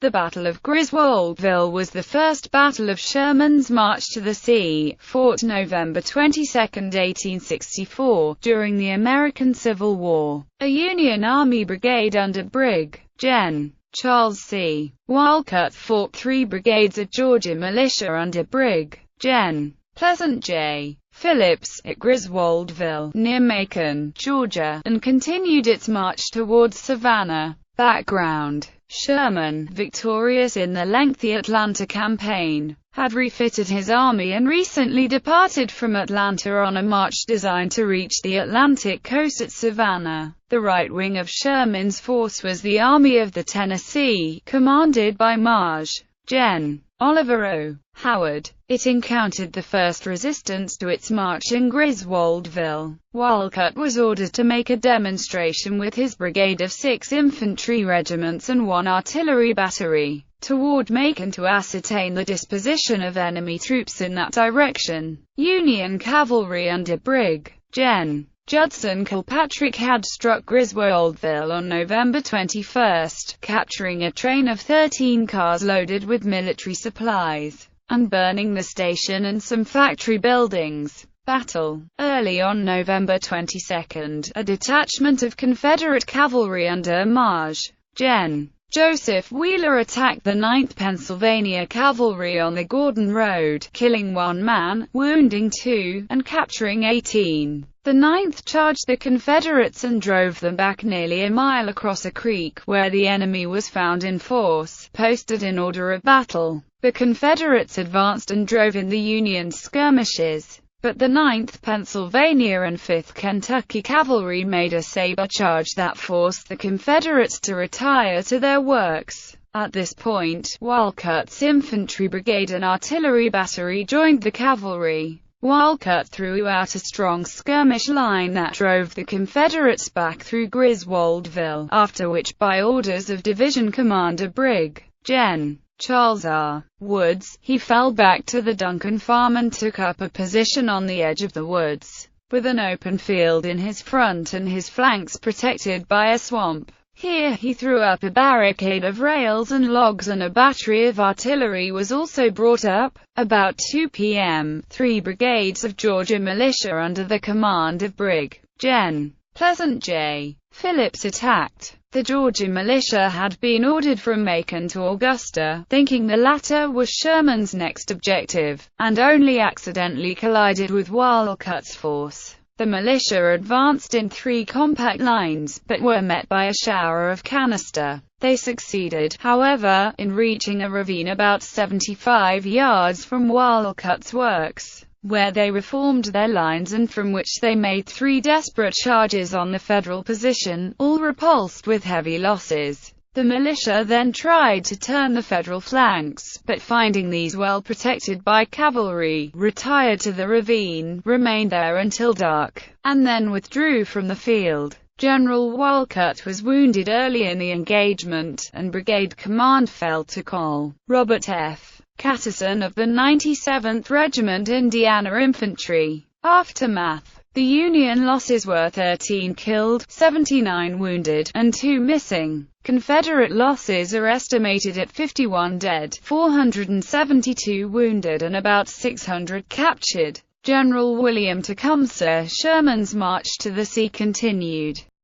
The Battle of Griswoldville was the first battle of Sherman's march to the sea, fought November 22, 1864, during the American Civil War. A Union Army brigade under Brig. Gen. Charles C. Walcott fought 3 brigades of Georgia militia under Brig. Gen. Pleasant J. Phillips, at Griswoldville, near Macon, Georgia, and continued its march towards Savannah. Background: Sherman, victorious in the lengthy Atlanta campaign, had refitted his army and recently departed from Atlanta on a march designed to reach the Atlantic coast at Savannah. The right wing of Sherman's force was the Army of the Tennessee, commanded by Maj. Gen. Oliver O. Howard. It encountered the first resistance to its march in Griswoldville. Walcott was ordered to make a demonstration with his brigade of 6 infantry regiments and 1 artillery battery toward Macon to ascertain the disposition of enemy troops in that direction. Union cavalry under Brig. Gen. Judson Kilpatrick had struck Griswoldville on November 21, capturing a train of 13 cars loaded with military supplies, and burning the station and some factory buildings. Battle. Early on November 22, a detachment of Confederate cavalry under Maj. Gen. Joseph Wheeler attacked the 9th Pennsylvania Cavalry on the Gordon Road, killing 1 man, wounding 2, and capturing 18. The 9th charged the Confederates and drove them back nearly a mile across a creek, where the enemy was found in force, posted in order of battle. The Confederates advanced and drove in the Union skirmishes, but the 9th Pennsylvania and 5th Kentucky Cavalry made a saber charge that forced the Confederates to retire to their works. At this point, Walcott's infantry brigade and artillery battery joined the cavalry. Walcott threw out a strong skirmish line that drove the Confederates back through Griswoldville, after which, by orders of Division Commander Brig. Gen. Charles R. Woods, he fell back to the Duncan Farm and took up a position on the edge of the woods, with an open field in his front and his flanks protected by a swamp. Here he threw up a barricade of rails and logs, and a battery of artillery was also brought up. About 2 p.m., 3 brigades of Georgia militia under the command of Brig. Gen. Pleasant J. Phillips attacked. The Georgia militia had been ordered from Macon to Augusta, thinking the latter was Sherman's next objective, and only accidentally collided with Walcott's force. The militia advanced in 3 compact lines, but were met by a shower of canister. They succeeded, however, in reaching a ravine about 75 yards from Walcott's works, where they reformed their lines and from which they made 3 desperate charges on the Federal position, all repulsed with heavy losses. The militia then tried to turn the Federal flanks, but finding these well protected by cavalry, retired to the ravine, remained there until dark, and then withdrew from the field. General Walcott was wounded early in the engagement, and brigade command fell to Col. Robert F. Catterson of the 97th Regiment Indiana Infantry. Aftermath. The Union losses were 13 killed, 79 wounded, and 2 missing. Confederate losses are estimated at 51 dead, 472 wounded and about 600 captured. General William Tecumseh Sherman's march to the sea continued.